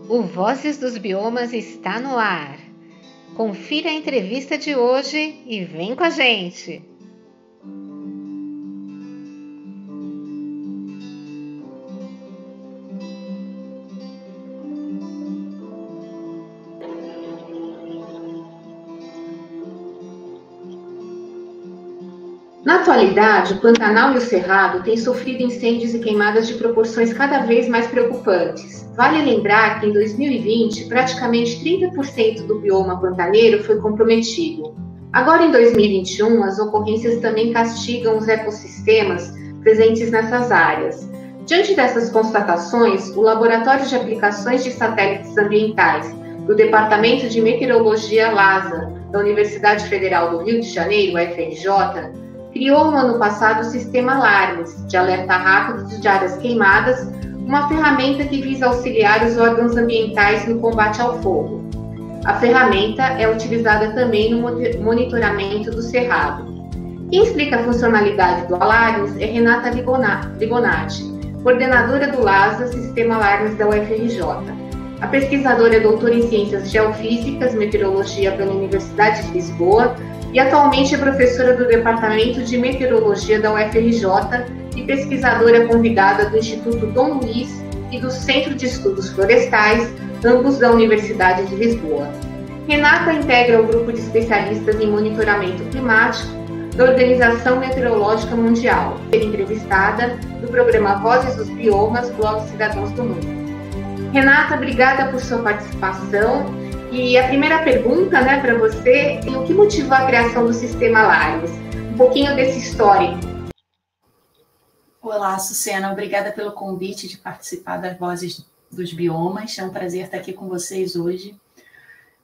O Vozes dos Biomas está no ar. Confira a entrevista de hoje e vem com a gente! Na atualidade, o Pantanal e o Cerrado têm sofrido incêndios e queimadas de proporções cada vez mais preocupantes. Vale lembrar que em 2020, praticamente 30% do bioma pantaneiro foi comprometido. Agora, em 2021, as ocorrências também castigam os ecossistemas presentes nessas áreas. Diante dessas constatações, o Laboratório de Aplicações de Satélites Ambientais do Departamento de Meteorologia LASA, da Universidade Federal do Rio de Janeiro, UFRJ, criou no ano passado o sistema Alarmes, de alerta rápido de áreas queimadas, uma ferramenta que visa auxiliar os órgãos ambientais no combate ao fogo. A ferramenta é utilizada também no monitoramento do cerrado. Quem explica a funcionalidade do Alarmes é Renata Ligonati, coordenadora do LASA, Sistema Alarmes da UFRJ. A pesquisadora é doutora em Ciências Geofísicas, Meteorologia pela Universidade de Lisboa, e atualmente é professora do Departamento de Meteorologia da UFRJ e pesquisadora convidada do Instituto Dom Luiz e do Centro de Estudos Florestais, ambos da Universidade de Lisboa. Renata integra o grupo de especialistas em monitoramento climático da Organização Meteorológica Mundial, entrevistada do programa Vozes dos Biomas, Blog Cidadãos do Mundo. Renata, obrigada por sua participação. E a primeira pergunta, para você, é o que motivou a criação do Sistema Alarmes? Um pouquinho desse histórico. Olá, Sucena, obrigada pelo convite de participar das Vozes dos Biomas. É um prazer estar aqui com vocês hoje.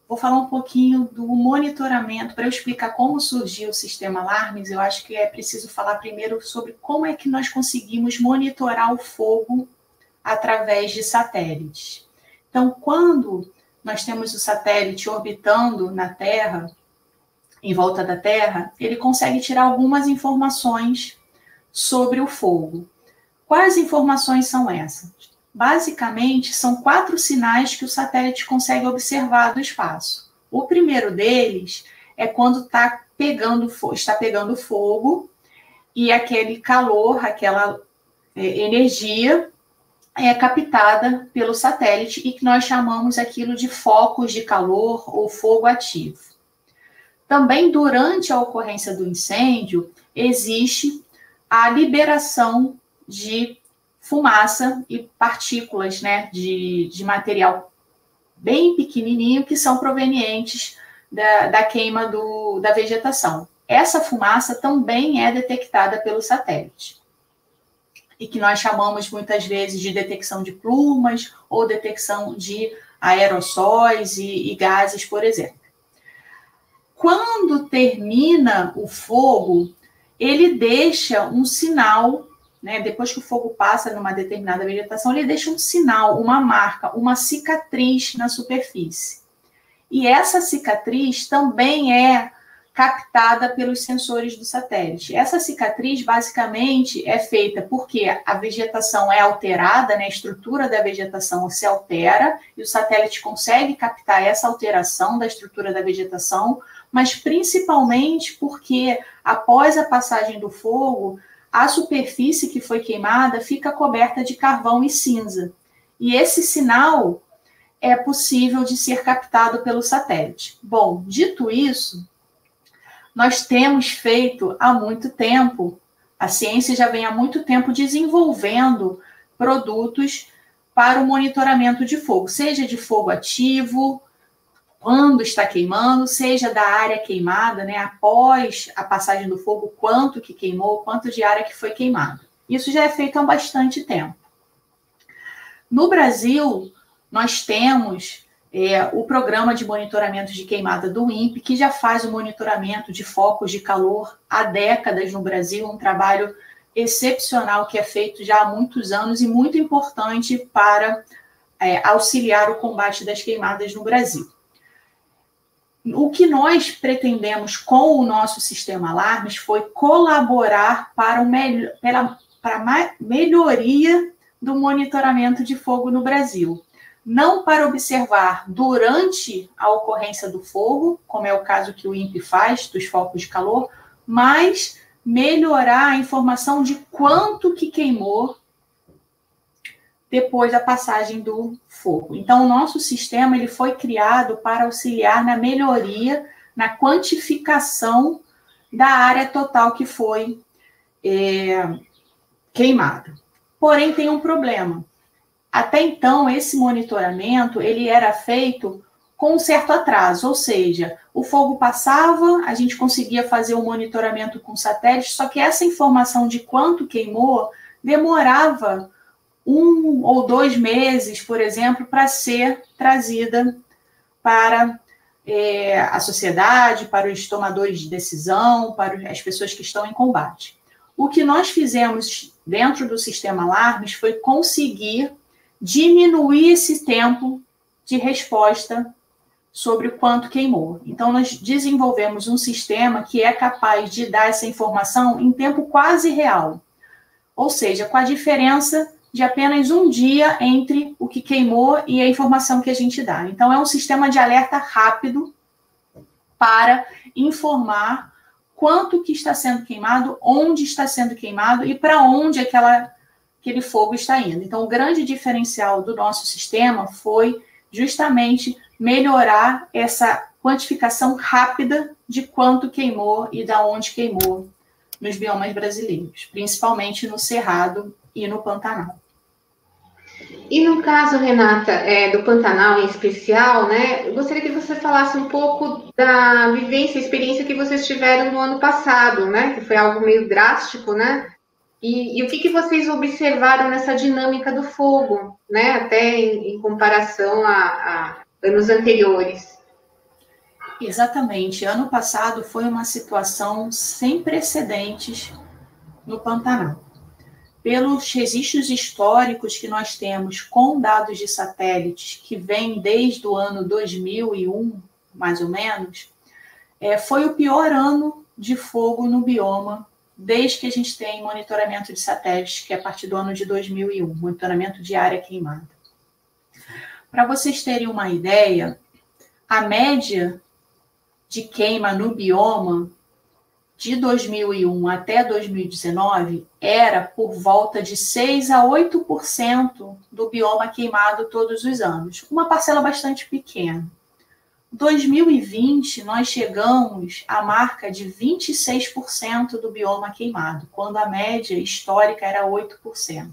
Vou falar um pouquinho do monitoramento. Para eu explicar como surgiu o Sistema Alarmes, eu acho que é preciso falar primeiro sobre como é que nós conseguimos monitorar o fogo através de satélites. Então, quando nós temos o satélite orbitando na Terra, em volta da Terra, ele consegue tirar algumas informações sobre o fogo. Quais informações são essas? Basicamente, são 4 sinais que o satélite consegue observar do espaço. O primeiro deles é quando está pegando fogo e aquele calor, aquela energia é captada pelo satélite e que nós chamamos aquilo de focos de calor ou fogo ativo. Também, durante a ocorrência do incêndio, existe a liberação de fumaça e partículas, de material bem pequenininho que são provenientes da queima da vegetação. Essa fumaça também é detectada pelo satélite, e que nós chamamos muitas vezes de detecção de plumas ou detecção de aerossóis e gases, por exemplo. Quando termina o fogo, ele deixa um sinal, depois que o fogo passa numa determinada vegetação, ele deixa um sinal, uma marca, uma cicatriz na superfície. E essa cicatriz também é captada pelos sensores do satélite. Essa cicatriz, basicamente, é feita porque a vegetação é alterada, a estrutura da vegetação se altera, e o satélite consegue captar essa alteração da estrutura da vegetação, mas principalmente porque, após a passagem do fogo, a superfície que foi queimada fica coberta de carvão e cinza. E esse sinal é possível de ser captado pelo satélite. Bom, dito isso, nós temos feito há muito tempo, a ciência já vem há muito tempo desenvolvendo produtos para o monitoramento de fogo, seja de fogo ativo, quando está queimando, seja da área queimada, após a passagem do fogo, quanto que queimou, quanto de área que foi queimada. Isso já é feito há bastante tempo. No Brasil, nós temos o programa de monitoramento de queimada do INPE, que já faz o monitoramento de focos de calor há décadas no Brasil, um trabalho excepcional que é feito já há muitos anos e muito importante para auxiliar o combate das queimadas no Brasil. O que nós pretendemos com o nosso sistema Alarmes foi colaborar para a melhoria do monitoramento de fogo no Brasil. não para observar durante a ocorrência do fogo, como é o caso que o INPE faz, dos focos de calor, mas melhorar a informação de quanto que queimou depois da passagem do fogo. Então, o nosso sistema ele foi criado para auxiliar na melhoria, na quantificação da área total que foi queimada. Porém, tem um problema. Até então, esse monitoramento ele era feito com um certo atraso, ou seja, o fogo passava, a gente conseguia fazer o monitoramento com satélite, só que essa informação de quanto queimou demorava 1 ou 2 meses, por exemplo, para ser trazida para a sociedade, para os tomadores de decisão, para as pessoas que estão em combate. O que nós fizemos dentro do sistema Alarmes foi conseguir diminuir esse tempo de resposta sobre o quanto queimou. Então, nós desenvolvemos um sistema que é capaz de dar essa informação em tempo quase real, ou seja, com a diferença de apenas um dia entre o que queimou e a informação que a gente dá. Então, é um sistema de alerta rápido para informar quanto que está sendo queimado, onde está sendo queimado e para onde aquele fogo está indo. Então, o grande diferencial do nosso sistema foi justamente melhorar essa quantificação rápida de quanto queimou e de onde queimou nos biomas brasileiros, principalmente no Cerrado e no Pantanal. E no caso, Renata, do Pantanal em especial, né, eu gostaria que você falasse um pouco da vivência, experiência que vocês tiveram no ano passado, né, que foi algo meio drástico, né, e o que vocês observaram nessa dinâmica do fogo, né, até em comparação a anos anteriores. Exatamente. Ano passado foi uma situação sem precedentes no Pantanal. Pelos registros históricos que nós temos com dados de satélites, que vêm desde o ano 2001, mais ou menos, foi o pior ano de fogo no bioma, desde que a gente tem monitoramento de satélites, que é a partir do ano de 2001, monitoramento de área queimada. Para vocês terem uma ideia, a média de queima no bioma de 2001 até 2019 era por volta de 6 a 8% do bioma queimado todos os anos, uma parcela bastante pequena. 2020, nós chegamos à marca de 26% do bioma queimado, quando a média histórica era 8%.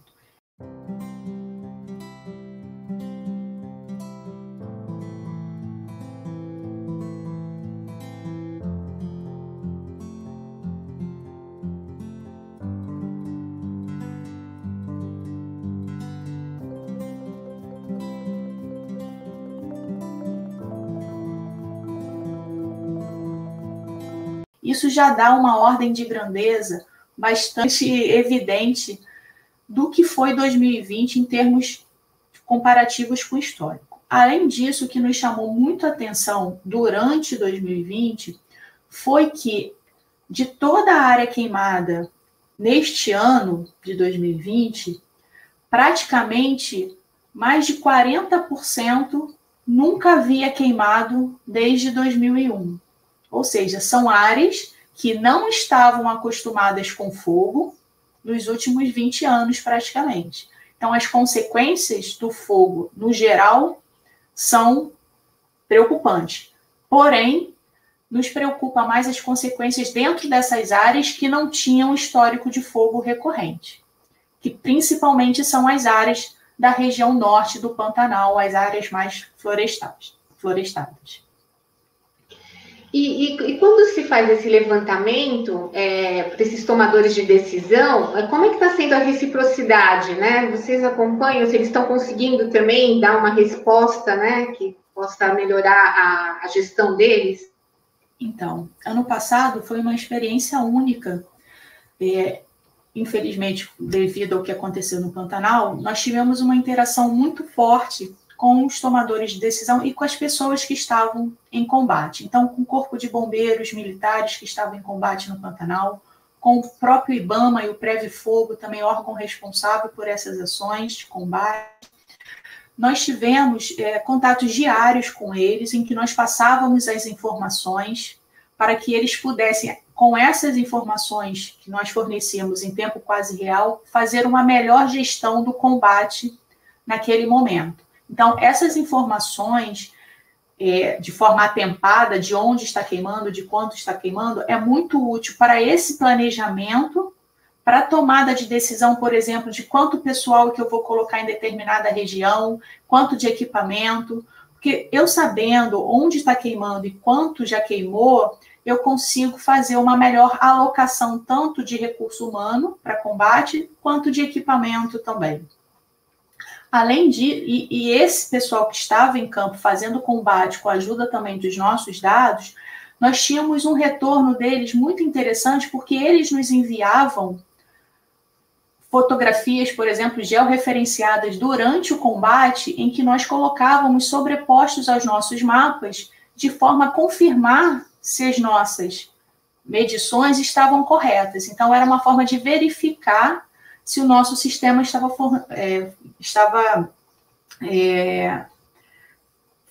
Isso já dá uma ordem de grandeza bastante evidente do que foi 2020 em termos comparativos com o histórico. Além disso, o que nos chamou muito a atenção durante 2020 foi que, de toda a área queimada neste ano de 2020, praticamente mais de 40% nunca havia queimado desde 2001. Ou seja, são áreas que não estavam acostumadas com fogo nos últimos 20 anos, praticamente. Então, as consequências do fogo, no geral, são preocupantes. Porém, nos preocupa mais as consequências dentro dessas áreas que não tinham histórico de fogo recorrente, que principalmente são as áreas da região norte do Pantanal, as áreas mais florestadas. E quando se faz esse levantamento para esses tomadores de decisão, como é que está sendo a reciprocidade, né? Vocês acompanham, se eles estão conseguindo também dar uma resposta, né, que possa melhorar a gestão deles? Então, ano passado foi uma experiência única. Infelizmente, devido ao que aconteceu no Pantanal, nós tivemos uma interação muito forte com os tomadores de decisão e com as pessoas que estavam em combate. Então, com o corpo de bombeiros militares que estavam em combate no Pantanal, com o próprio IBAMA e o Preve Fogo, também órgão responsável por essas ações de combate. nós tivemos contatos diários com eles, em que nós passávamos as informações para que eles pudessem, com essas informações que nós fornecíamos em tempo quase real, fazer uma melhor gestão do combate naquele momento. Então, essas informações, de forma atempada, de onde está queimando, de quanto está queimando, é muito útil para esse planejamento, para a tomada de decisão, por exemplo, de quanto pessoal que eu vou colocar em determinada região, quanto de equipamento, porque eu sabendo onde está queimando e quanto já queimou, eu consigo fazer uma melhor alocação tanto de recurso humano para combate, quanto de equipamento também. Além de, e esse pessoal que estava em campo fazendo combate com a ajuda também dos nossos dados, nós tínhamos um retorno deles muito interessante, porque eles nos enviavam fotografias, por exemplo, georreferenciadas durante o combate, em que nós colocávamos sobrepostos aos nossos mapas, de forma a confirmar se as nossas medições estavam corretas. Então, era uma forma de verificar se o nosso sistema estava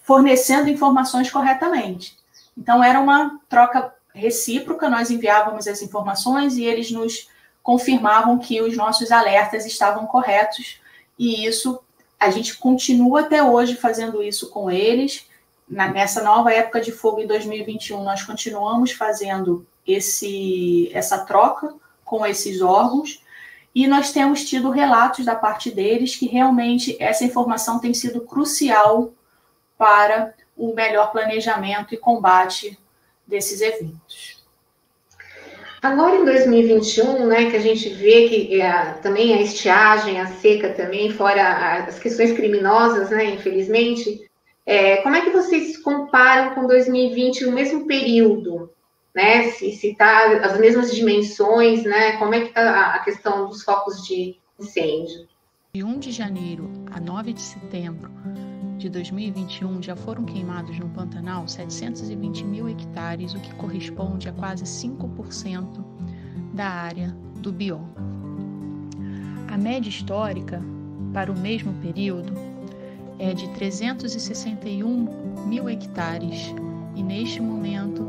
fornecendo informações corretamente. Então, era uma troca recíproca, nós enviávamos as informações e eles nos confirmavam que os nossos alertas estavam corretos, e isso, a gente continua até hoje fazendo isso com eles. Nessa nova época de fogo em 2021, nós continuamos fazendo essa troca com esses órgãos, e nós temos tido relatos da parte deles que realmente essa informação tem sido crucial para o melhor planejamento e combate desses eventos. Agora em 2021, né, que a gente vê que também a estiagem, a seca também, fora as questões criminosas, né, infelizmente, como é que vocês comparam com 2020, o mesmo período? Né, se está as mesmas dimensões, né, como é que está a questão dos focos de incêndio? De 1 de janeiro a 9 de setembro de 2021, já foram queimados no Pantanal 720 mil hectares, o que corresponde a quase 5% da área do bioma. A média histórica para o mesmo período é de 361 mil hectares, e neste momento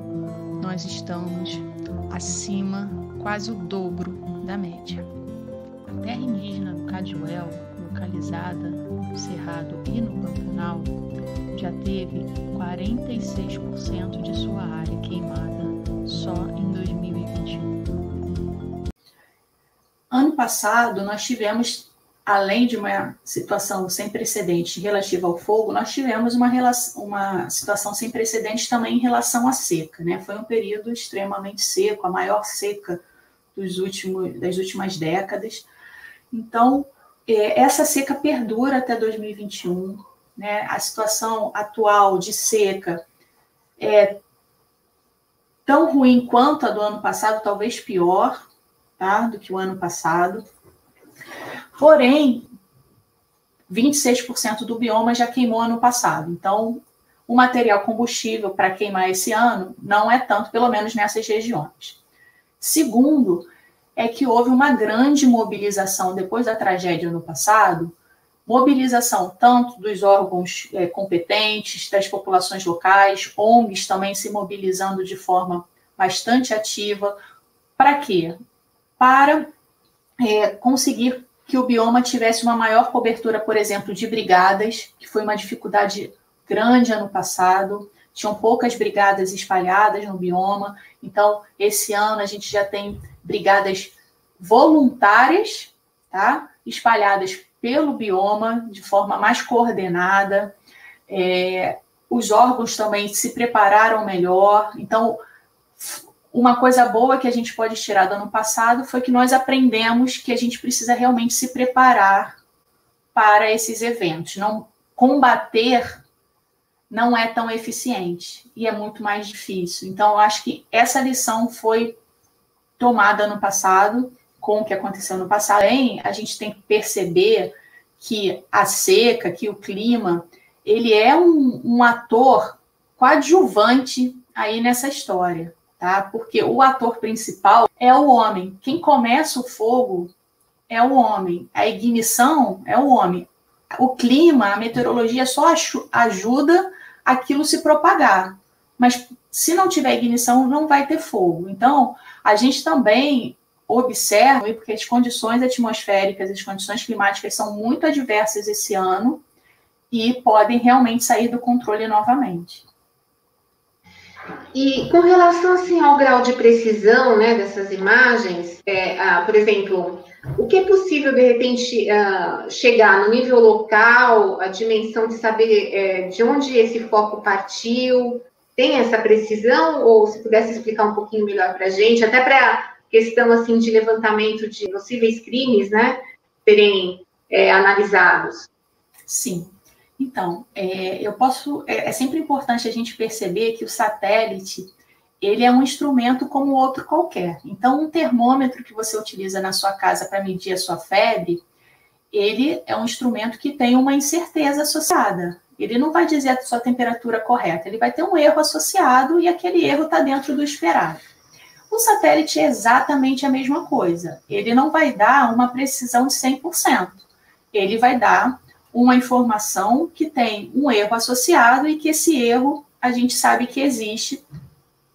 nós estamos acima, quase o dobro da média. A terra indígena do Caduel, localizada no Cerrado e no Pantanal, já teve 46% de sua área queimada só em 2021. Ano passado, nós tivemos, além de uma situação sem precedentes relativa ao fogo, nós tivemos uma situação sem precedentes também em relação à seca, né? Foi um período extremamente seco, a maior seca das últimas décadas. Então, essa seca perdura até 2021, né? A situação atual de seca é tão ruim quanto a do ano passado, talvez pior, tá? Do que o ano passado. Porém, 26% do bioma já queimou ano passado. Então, o material combustível para queimar esse ano não é tanto, pelo menos nessas regiões. Segundo, é que houve uma grande mobilização depois da tragédia no passado, mobilização tanto dos órgãos competentes, das populações locais, ONGs também se mobilizando de forma bastante ativa. Para quê? Para conseguir que o bioma tivesse uma maior cobertura, por exemplo, de brigadas, que foi uma dificuldade grande ano passado. Tinham poucas brigadas espalhadas no bioma. Então, esse ano a gente já tem brigadas voluntárias, tá? Espalhadas pelo bioma de forma mais coordenada. Os órgãos também se prepararam melhor. Então, uma coisa boa que a gente pode tirar do ano passado foi que nós aprendemos que a gente precisa realmente se preparar para esses eventos. Não combater não é tão eficiente e é muito mais difícil. Então, eu acho que essa lição foi tomada no passado, com o que aconteceu no passado. Porém, a gente tem que perceber que a seca, que o clima, ele é um ator coadjuvante aí nessa história, tá? Porque o ator principal é o homem. Quem começa o fogo é o homem. A ignição é o homem. o clima, a meteorologia só ajuda aquilo se propagar. Mas se não tiver ignição, não vai ter fogo. Então, a gente também observa, porque as condições atmosféricas, as condições climáticas são muito adversas esse ano e podem realmente sair do controle novamente. E com relação assim, ao grau de precisão, né, dessas imagens, por exemplo, o que é possível, de repente, chegar no nível local, a dimensão de saber de onde esse foco partiu? Tem essa precisão? Ou se pudesse explicar um pouquinho melhor para a gente, até para questão assim, de levantamento de possíveis crimes, né, serem analisados? Sim. Então, é sempre importante a gente perceber que o satélite, ele é um instrumento como outro qualquer. Então, um termômetro que você utiliza na sua casa para medir a sua febre, ele é um instrumento que tem uma incerteza associada. Ele não vai dizer a sua temperatura correta, ele vai ter um erro associado e aquele erro está dentro do esperado. O satélite é exatamente a mesma coisa. Ele não vai dar uma precisão de 100%. Ele vai dar uma informação que tem um erro associado e que esse erro a gente sabe que existe.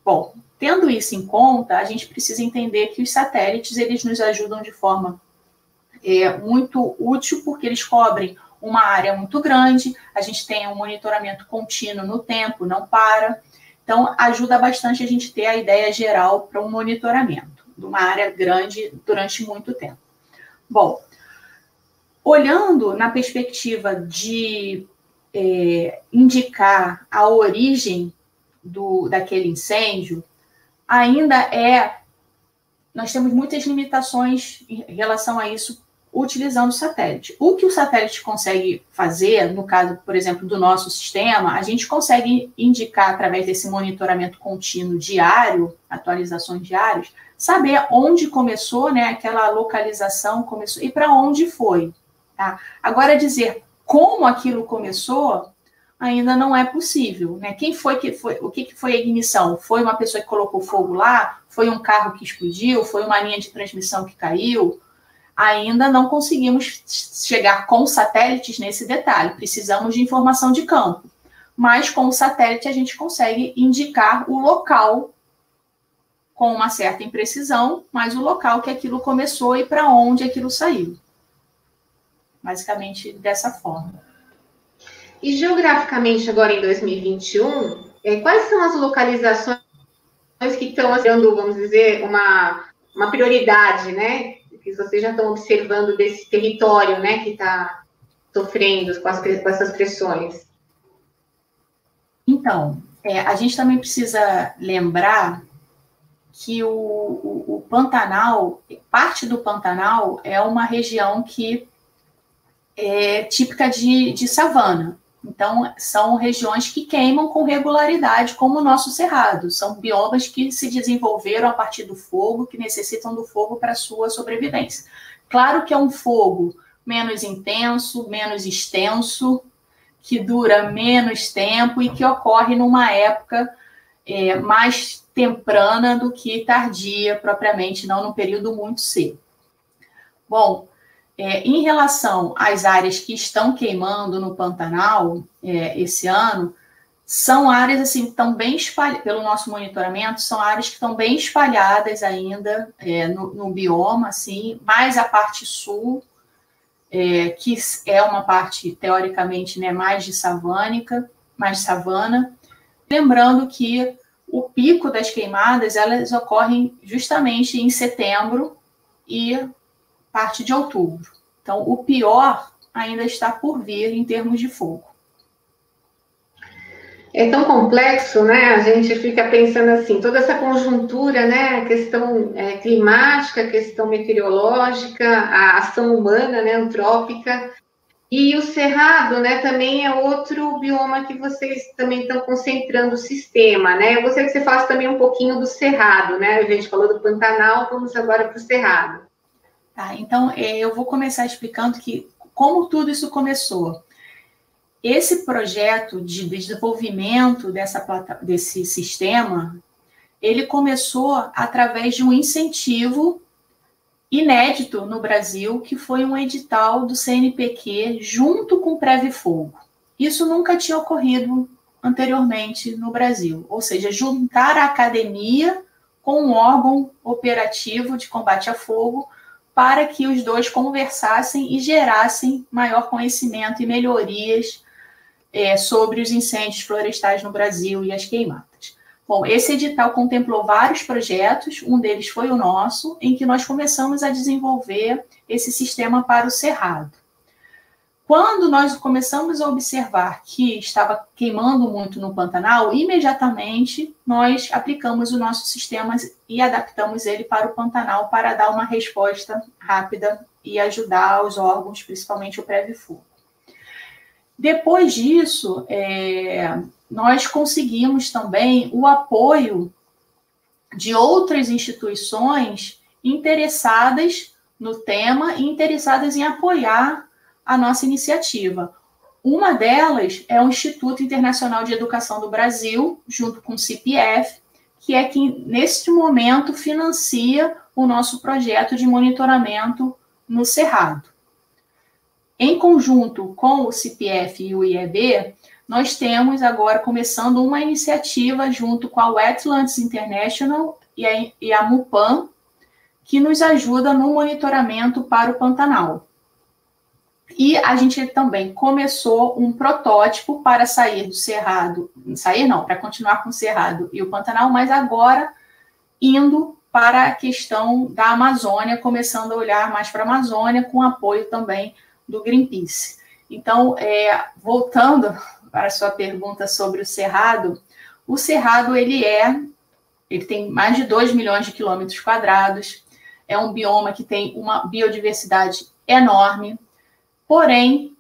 Bom, tendo isso em conta, a gente precisa entender que os satélites, eles nos ajudam de forma muito útil, porque eles cobrem uma área muito grande, a gente tem um monitoramento contínuo no tempo, não para. Então, ajuda bastante a gente ter a ideia geral para um monitoramento de uma área grande durante muito tempo. Bom, olhando na perspectiva de indicar a origem daquele incêndio, nós temos muitas limitações em relação a isso utilizando o satélite. O que o satélite consegue fazer, no caso, por exemplo, do nosso sistema, a gente consegue indicar, através desse monitoramento contínuo diário, atualizações diárias, saber onde começou, né, aquela localização começou e para onde foi. Tá? Agora, dizer como aquilo começou ainda não é possível. Né? O que foi a ignição? Foi uma pessoa que colocou fogo lá? Foi um carro que explodiu? Foi uma linha de transmissão que caiu? Ainda não conseguimos chegar com satélites nesse detalhe. Precisamos de informação de campo. Mas com o satélite a gente consegue indicar o local com uma certa imprecisão, mas o local que aquilo começou e para onde aquilo saiu. Basicamente dessa forma. E geograficamente, agora em 2021, quais são as localizações que estão sendo, vamos dizer, uma prioridade, né? Que vocês já estão observando desse território, né, que está sofrendo com essas pressões? Então, a gente também precisa lembrar que o Pantanal, parte do Pantanal é uma região que é típica de savana. Então, são regiões que queimam com regularidade, como o nosso Cerrado. São biomas que se desenvolveram a partir do fogo, que necessitam do fogo para a sua sobrevivência. Claro que é um fogo menos intenso, menos extenso, que dura menos tempo e que ocorre numa época mais temprana do que tardia, propriamente, não num período muito seco. Bom, em relação às áreas que estão queimando no Pantanal esse ano, são áreas assim, que estão bem espalhadas, pelo nosso monitoramento, são áreas que estão bem espalhadas ainda no bioma, assim, mais a parte sul, que é uma parte, teoricamente, né, mais de savana. Lembrando que o pico das queimadas, elas ocorrem justamente em setembro e parte de outubro. Então, o pior ainda está por vir em termos de fogo. É tão complexo, né? A gente fica pensando assim, toda essa conjuntura, né? A questão climática, a questão meteorológica, a ação humana, né? Antrópica. E o Cerrado, né? Também é outro bioma que vocês também estão concentrando o sistema, né? Eu gostaria que você falasse também um pouquinho do Cerrado, né? A gente falou do Pantanal, vamos agora para o Cerrado. Tá, então, eu vou começar explicando como tudo isso começou. Esse projeto de desenvolvimento desse sistema, ele começou através de um incentivo inédito no Brasil, que foi um edital do CNPq junto com o Previfogo. Isso nunca tinha ocorrido anteriormente no Brasil, ou seja, juntar a academia com um órgão operativo de combate a fogo para que os dois conversassem e gerassem maior conhecimento e melhorias sobre os incêndios florestais no Brasil e as queimadas. Bom, esse edital contemplou vários projetos, um deles foi o nosso, em que nós começamos a desenvolver esse sistema para o Cerrado. Quando nós começamos a observar que estava queimando muito no Pantanal, imediatamente nós aplicamos o nosso sistema e adaptamos ele para o Pantanal para dar uma resposta rápida e ajudar os órgãos, principalmente o Previfogo. Depois disso, nós conseguimos também o apoio de outras instituições interessadas no tema e interessadas em apoiar a nossa iniciativa. Uma delas é o Instituto Internacional de Educação do Brasil, junto com o CPF, que é quem, neste momento, financia o nosso projeto de monitoramento no Cerrado. Em conjunto com o CPF e o IEB, nós temos agora começando uma iniciativa junto com a Wetlands International e a MUPAN, que nos ajuda no monitoramento para o Pantanal. E a gente também começou um protótipo para sair do Cerrado, para continuar com o Cerrado e o Pantanal, mas agora indo para a questão da Amazônia, começando a olhar mais para a Amazônia, com apoio também do Greenpeace. Então, voltando para a sua pergunta sobre o Cerrado ele tem mais de 2 milhões de quilômetros quadrados, é um bioma que tem uma biodiversidade enorme, porém,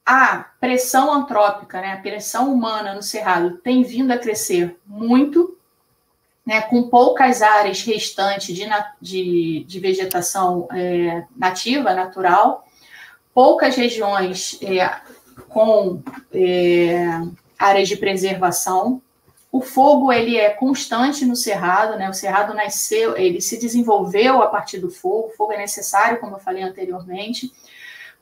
a pressão antrópica, a pressão humana no Cerrado tem vindo a crescer muito, com poucas áreas restantes de vegetação nativa, natural, poucas regiões com áreas de preservação. O fogo ele é constante no Cerrado, o Cerrado nasceu, ele se desenvolveu a partir do fogo, o fogo é necessário, como eu falei anteriormente,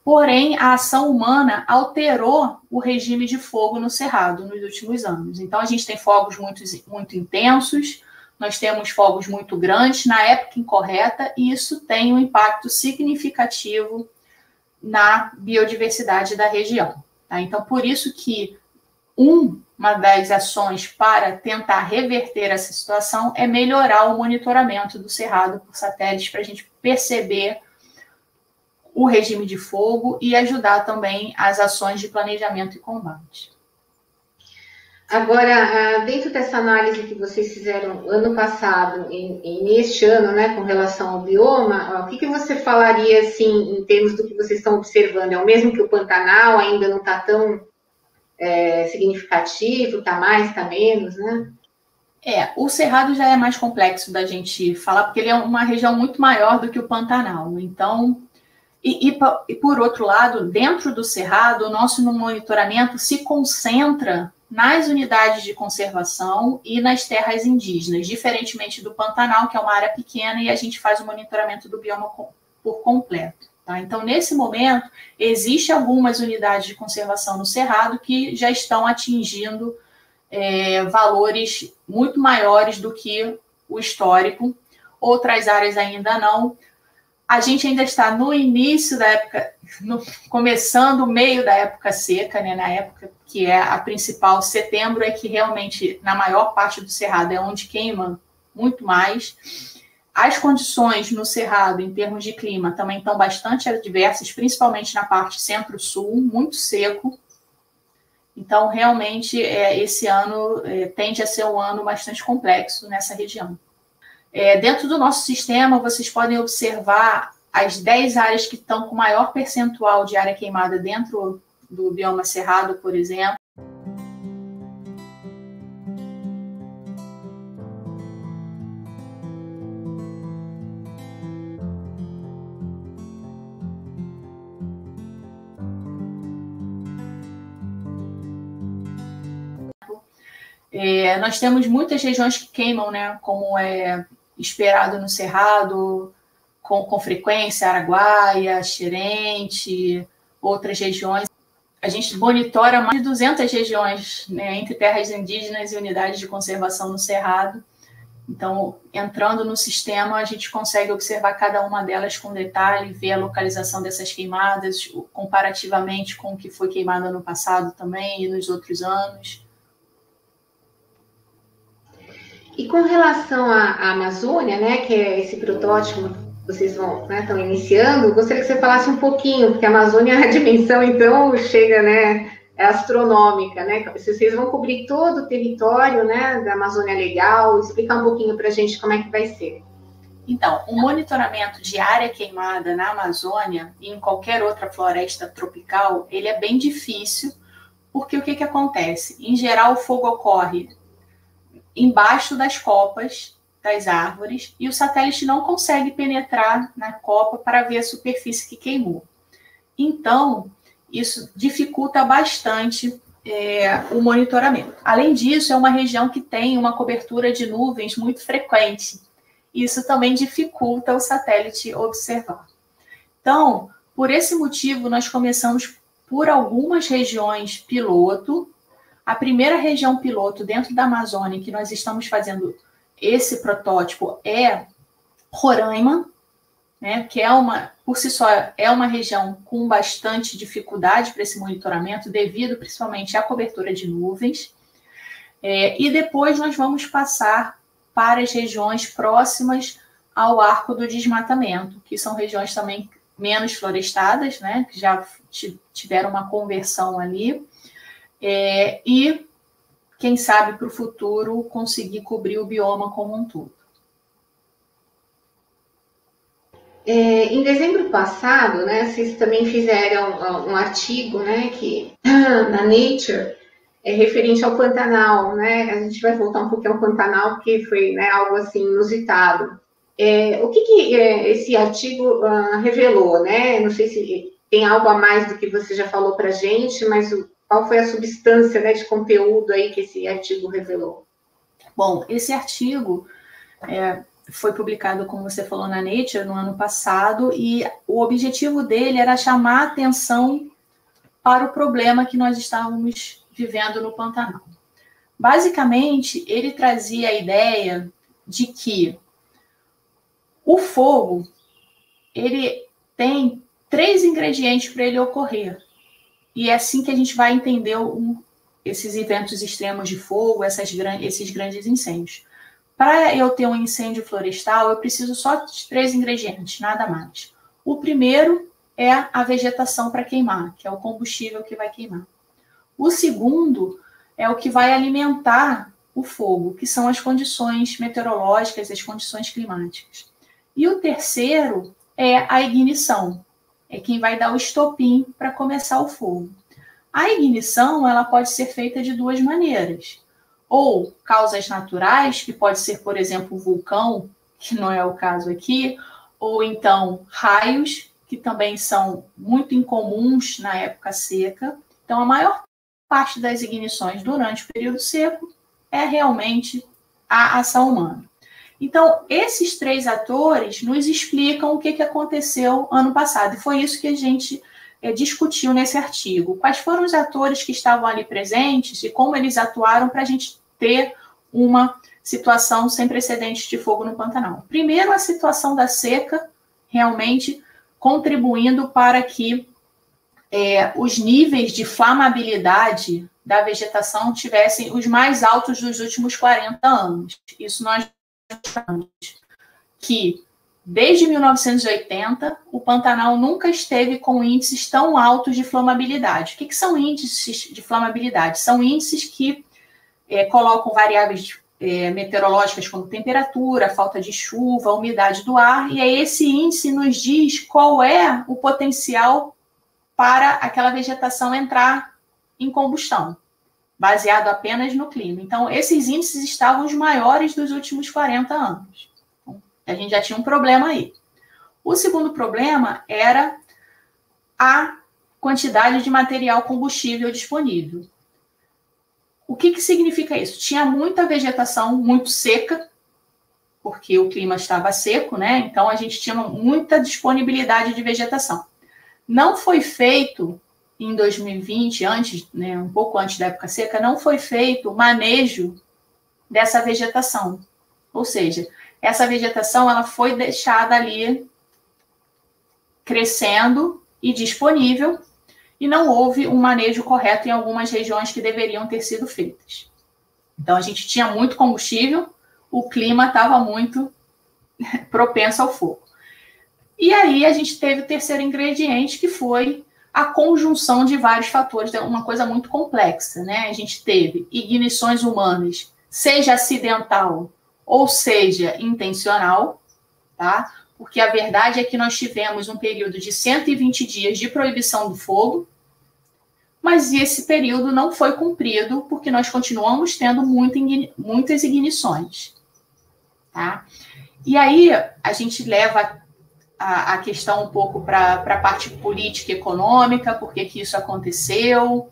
porém a ação humana alterou o regime de fogo no Cerrado nos últimos anos. Então a gente tem fogos muito intensos, nós temos fogos muito grandes na época incorreta, e isso tem um impacto significativo na biodiversidade da região. Tá? Então, por isso que uma das ações para tentar reverter essa situação é melhorar o monitoramento do Cerrado por satélites, para a gente perceber o regime de fogo e ajudar também as ações de planejamento e combate. Agora, dentro dessa análise que vocês fizeram ano passado e neste ano, com relação ao bioma, o que você falaria, assim, em termos do que vocês estão observando? É o mesmo que o Pantanal, ainda não está tão significativo, está mais, está menos, né? O Cerrado já é mais complexo da gente falar, porque ele é uma região muito maior do que o Pantanal. Então, e por outro lado, dentro do Cerrado, o nosso monitoramento se concentra nas unidades de conservação e nas terras indígenas, diferentemente do Pantanal, que é uma área pequena, e a gente faz o monitoramento do bioma por completo. Tá? Então, nesse momento, existem algumas unidades de conservação no Cerrado que já estão atingindo valores muito maiores do que o histórico, outras áreas ainda não. A gente ainda está no início da época, começando o meio da época seca, na época que é a principal. Setembro é que realmente, na maior parte do Cerrado, é onde queima muito mais. As condições no Cerrado, em termos de clima, também estão bastante adversas, principalmente na parte centro-sul, muito seco. Então, realmente, esse ano tende a ser um ano bastante complexo nessa região. Dentro do nosso sistema, vocês podem observar as 10 áreas que estão com maior percentual de área queimada dentro do bioma Cerrado, por exemplo. Nós temos muitas regiões que queimam, como é esperado no Cerrado, com frequência, Araguaia, Xerente, outras regiões. A gente monitora mais de 200 regiões, né, entre terras indígenas e unidades de conservação no Cerrado. Então, entrando no sistema, a gente consegue observar cada uma delas com detalhe, ver a localização dessas queimadas, comparativamente com o que foi queimado ano passado também e nos outros anos. E com relação à Amazônia, né, que é esse protótipo que vocês estão iniciando, gostaria que você falasse um pouquinho, porque a Amazônia, a dimensão, então, chega, né, é astronômica, né? Vocês vão cobrir todo o território, né, da Amazônia Legal, explicar um pouquinho para a gente como é que vai ser. Então, o monitoramento de área queimada na Amazônia e em qualquer outra floresta tropical, ele é bem difícil, porque o que acontece? Em geral, o fogo ocorre embaixo das copas das árvores e o satélite não consegue penetrar na copa para ver a superfície que queimou. Então, isso dificulta bastante o monitoramento. Além disso, é uma região que tem uma cobertura de nuvens muito frequente. Isso também dificulta o satélite observar. Então, por esse motivo, nós começamos por algumas regiões piloto. A primeira região piloto dentro da Amazônia que nós estamos fazendo esse protótipo é Roraima, né, que por si só, é uma região com bastante dificuldade para esse monitoramento, devido principalmente à cobertura de nuvens. E depois nós vamos passar para as regiões próximas ao arco do desmatamento, que são regiões também menos florestadas, né, que já tiveram uma conversão ali, e, quem sabe, para o futuro, conseguir cobrir o bioma como um todo. Em dezembro passado, né, vocês também fizeram um artigo, né, que na Nature, referente ao Pantanal, né? A gente vai voltar um pouquinho ao Pantanal, porque foi, né, algo assim inusitado. O que esse artigo revelou, né? Não sei se tem algo a mais do que você já falou para a gente, mas qual foi a substância, né, de conteúdo aí que esse artigo revelou? Bom, esse artigo foi publicado, como você falou, na Nature no ano passado, e o objetivo dele era chamar a atenção para o problema que nós estávamos vivendo no Pantanal. Basicamente, ele trazia a ideia de que o fogo, ele tem 3 ingredientes para ele ocorrer. E é assim que a gente vai entender esses eventos extremos de fogo, esses grandes incêndios. Para eu ter um incêndio florestal, eu preciso só de 3 ingredientes, nada mais. O primeiro é a vegetação para queimar, que é o combustível que vai queimar. O segundo é o que vai alimentar o fogo, que são as condições meteorológicas, as condições climáticas. E o terceiro é a ignição, é quem vai dar o estopim para começar o fogo. A ignição, ela pode ser feita de 2 maneiras. Ou causas naturais, que pode ser, por exemplo, um vulcão, que não é o caso aqui, ou então raios, que também são muito incomuns na época seca. Então, a maior parte das ignições durante o período seco é realmente a ação humana. Então, esses 3 atores nos explicam o que aconteceu ano passado, e foi isso que a gente discutiu nesse artigo. Quais foram os atores que estavam ali presentes e como eles atuaram para a gente ter uma situação sem precedentes de fogo no Pantanal. Primeiro, a situação da seca, realmente contribuindo para que os níveis de flamabilidade da vegetação tivessem os mais altos dos últimos 40 anos. Isso nós achamos que, desde 1980, o Pantanal nunca esteve com índices tão altos de flamabilidade. O que são índices de flamabilidade? São índices que colocam variáveis meteorológicas como temperatura, falta de chuva, umidade do ar, e aí esse índice nos diz qual é o potencial para aquela vegetação entrar em combustão, baseado apenas no clima. Então, esses índices estavam os maiores dos últimos 40 anos. Então, a gente já tinha um problema aí. O segundo problema era a quantidade de material combustível disponível. O que significa isso? Tinha muita vegetação muito seca, porque o clima estava seco, né? Então, a gente tinha muita disponibilidade de vegetação. Não foi feito em 2020, antes, né, um pouco antes da época seca, não foi feito o manejo dessa vegetação. Ou seja, essa vegetação ela foi deixada ali crescendo e disponível, e não houve um manejo correto em algumas regiões que deveriam ter sido feitas. Então, a gente tinha muito combustível, o clima estava muito propenso ao fogo. E aí, a gente teve o terceiro ingrediente, que foi a conjunção de vários fatores, uma coisa muito complexa, né? A gente teve ignições humanas, seja acidental ou seja intencional, tá? Porque a verdade é que nós tivemos um período de 120 dias de proibição do fogo, mas esse período não foi cumprido porque nós continuamos tendo muitas ignições, tá? E aí a gente leva a questão um pouco para a parte política e econômica, por que isso aconteceu,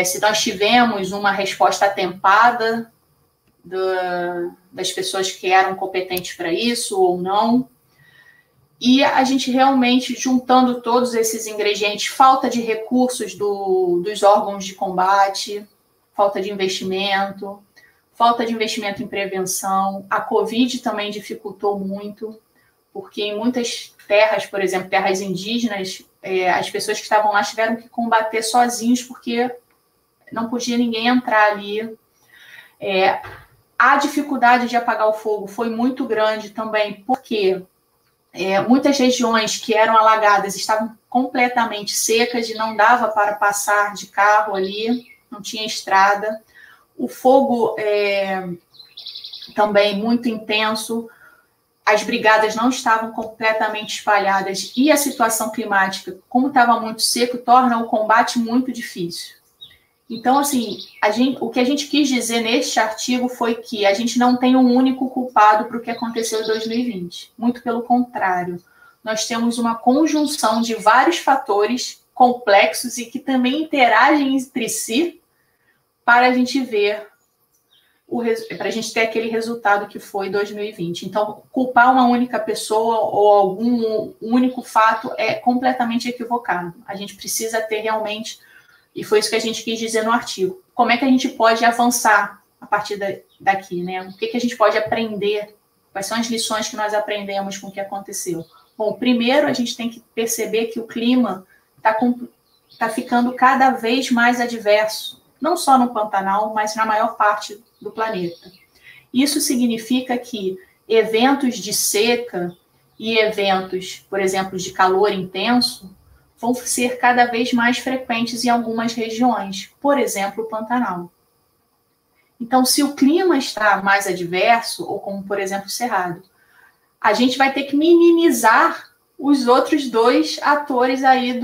se nós tivemos uma resposta atempada das pessoas que eram competentes para isso ou não. E a gente realmente, juntando todos esses ingredientes, falta de recursos dos órgãos de combate, falta de investimento em prevenção. A Covid também dificultou muito, porque em muitas terras, por exemplo, terras indígenas, as pessoas que estavam lá tiveram que combater sozinhos, porque não podia ninguém entrar ali. A dificuldade de apagar o fogo foi muito grande também, porque muitas regiões que eram alagadas estavam completamente secas e não dava para passar de carro ali, não tinha estrada. O fogo também muito intenso, as brigadas não estavam completamente espalhadas e a situação climática, como estava muito seco, torna o combate muito difícil. Então, assim, o que a gente quis dizer neste artigo foi que a gente não tem um único culpado para o que aconteceu em 2020. Muito pelo contrário. Nós temos uma conjunção de vários fatores complexos e que também interagem entre si para a gente ver, para a gente ter aquele resultado que foi 2020. Então, culpar uma única pessoa ou algum único fato é completamente equivocado. A gente precisa ter realmente... E foi isso que a gente quis dizer no artigo. Como é que a gente pode avançar a partir daqui, né? O que a gente pode aprender? Quais são as lições que nós aprendemos com o que aconteceu? Bom, primeiro a gente tem que perceber que o clima está ficando cada vez mais adverso, não só no Pantanal, mas na maior parte do planeta. Isso significa que eventos de seca e eventos, por exemplo, de calor intenso, vão ser cada vez mais frequentes em algumas regiões, por exemplo, o Pantanal. Então, se o clima está mais adverso, ou como, por exemplo, o Cerrado, a gente vai ter que minimizar os outros dois atores aí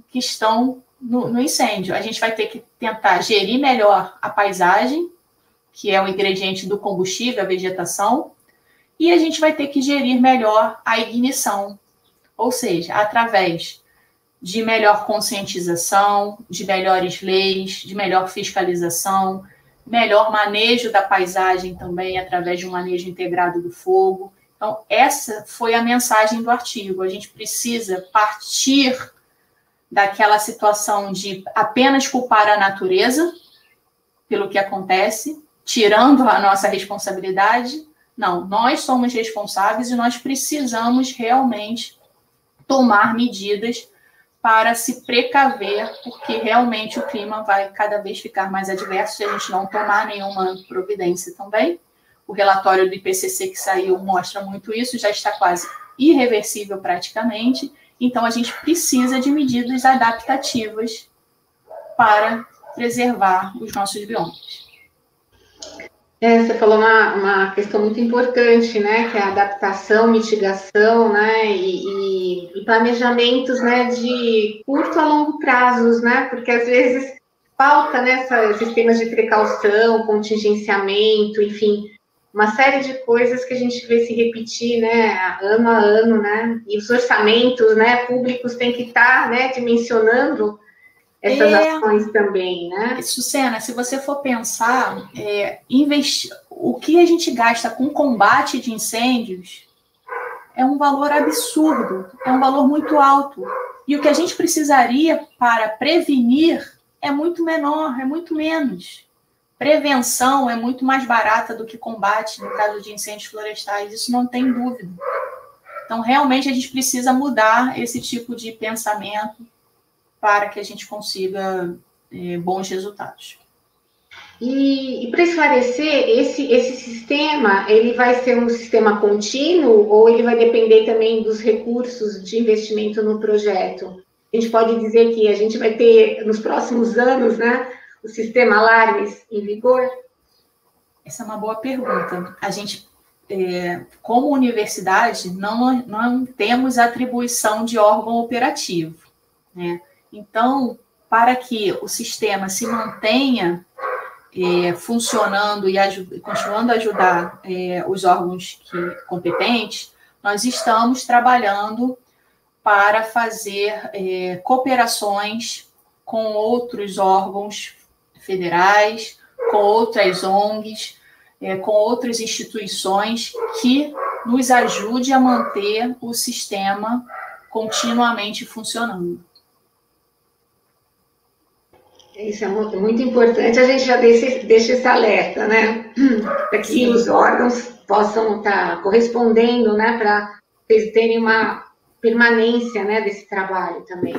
que estão no incêndio. A gente vai ter que tentar gerir melhor a paisagem, que é o ingrediente do combustível, a vegetação, e a gente vai ter que gerir melhor a ignição, ou seja, através de melhor conscientização, de melhores leis, de melhor fiscalização, melhor manejo da paisagem também, através de um manejo integrado do fogo. Então, essa foi a mensagem do artigo. A gente precisa partir daquela situação de apenas culpar a natureza pelo que acontece, tirando a nossa responsabilidade. Não, nós somos responsáveis e nós precisamos realmente tomar medidas para se precaver, porque realmente o clima vai cada vez ficar mais adverso se a gente não tomar nenhuma providência também. O relatório do IPCC que saiu mostra muito isso, já está quase irreversível praticamente, então a gente precisa de medidas adaptativas para preservar os nossos biomas. Você falou uma questão muito importante, né, que é a adaptação, mitigação, né, e planejamentos, né, de curto a longo prazos, né, porque às vezes falta, né, sistemas de precaução, contingenciamento, enfim, uma série de coisas que a gente vê se repetir, né, ano a ano, né, e os orçamentos, né, públicos têm que estar, né, dimensionando essas ações também, né? Sucena, se você for pensar, o que a gente gasta com combate de incêndios é um valor absurdo, é um valor muito alto. E o que a gente precisaria para prevenir é muito menor, é muito menos. Prevenção é muito mais barata do que combate no caso de incêndios florestais, isso não tem dúvida. Então, realmente, a gente precisa mudar esse tipo de pensamento para que a gente consiga bons resultados. E para esclarecer, esse sistema, ele vai ser um sistema contínuo ou ele vai depender também dos recursos de investimento no projeto? A gente pode dizer que a gente vai ter, nos próximos anos, né, o sistema Alarmes em vigor? Essa é uma boa pergunta. A gente, como universidade, não temos atribuição de órgão operativo, né? Então, para que o sistema se mantenha funcionando e continuando a ajudar os órgãos competentes, nós estamos trabalhando para fazer cooperações com outros órgãos federais, com outras ONGs, com outras instituições que nos ajude a manter o sistema continuamente funcionando. Isso é muito importante, a gente já deixa esse alerta, né? Para que Sim. Os órgãos possam estar correspondendo, né? Para vocês terem uma permanência, né, desse trabalho também.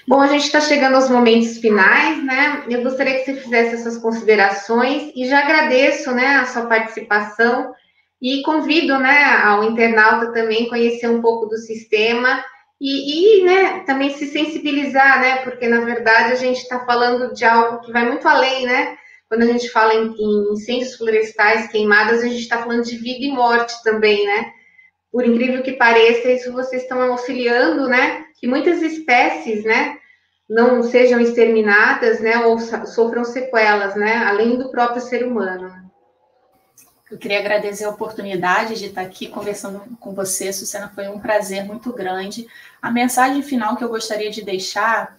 Bom, a gente está chegando aos momentos finais, né? Eu gostaria que você fizesse essas considerações e já agradeço, né, a sua participação e convido, né, ao internauta também conhecer um pouco do sistema e né, também se sensibilizar, né? Porque, na verdade, a gente está falando de algo que vai muito além, né? Quando a gente fala em incêndios florestais, queimadas, a gente está falando de vida e morte também, né? Por incrível que pareça, isso vocês estão auxiliando, né? Que muitas espécies, né? Não sejam exterminadas, né? Ou sofram sequelas, né? Além do próprio ser humano. Eu queria agradecer a oportunidade de estar aqui conversando com você, Sucena, foi um prazer muito grande. A mensagem final que eu gostaria de deixar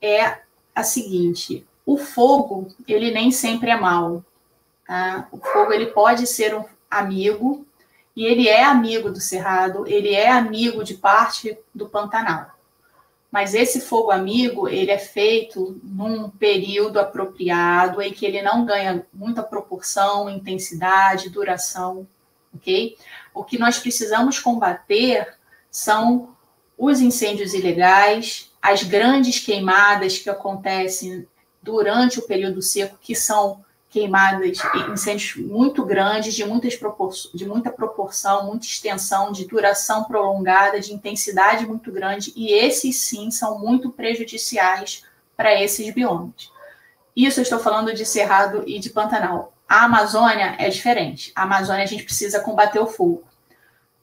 é a seguinte: o fogo, ele nem sempre é mau, tá? O fogo, ele pode ser um amigo, e ele é amigo do Cerrado, ele é amigo de parte do Pantanal. Mas esse fogo amigo, ele é feito num período apropriado, em que ele não ganha muita proporção, intensidade, duração, ok? O que nós precisamos combater são os incêndios ilegais, as grandes queimadas que acontecem durante o período seco, que são queimadas, incêndios muito grandes, de muita proporção, muita extensão, de duração prolongada, de intensidade muito grande, e esses sim são muito prejudiciais para esses biomas. Isso eu estou falando de Cerrado e de Pantanal. A Amazônia é diferente. A Amazônia a gente precisa combater o fogo.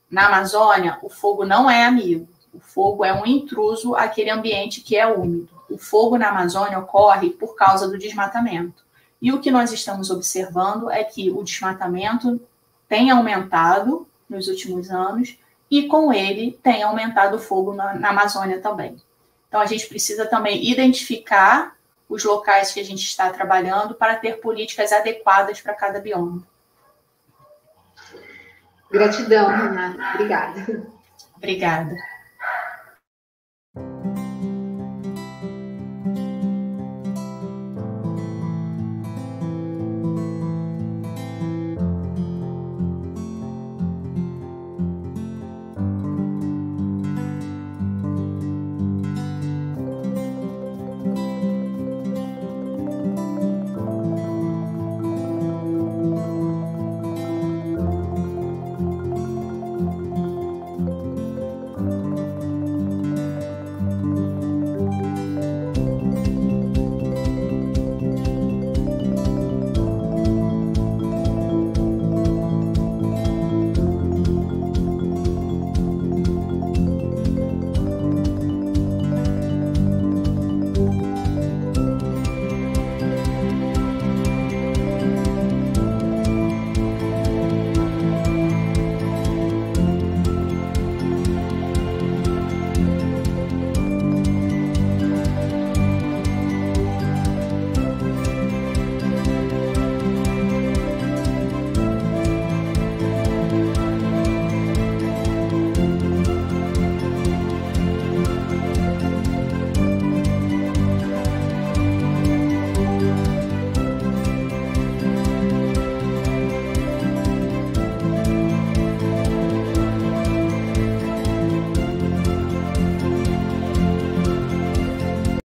Na Amazônia, o fogo não é amigo. O fogo é um intruso àquele ambiente que é úmido. O fogo na Amazônia ocorre por causa do desmatamento. E o que nós estamos observando é que o desmatamento tem aumentado nos últimos anos e, com ele, tem aumentado o fogo na Amazônia também. Então, a gente precisa também identificar os locais que a gente está trabalhando para ter políticas adequadas para cada bioma. Gratidão, Renata. Obrigada. Obrigada.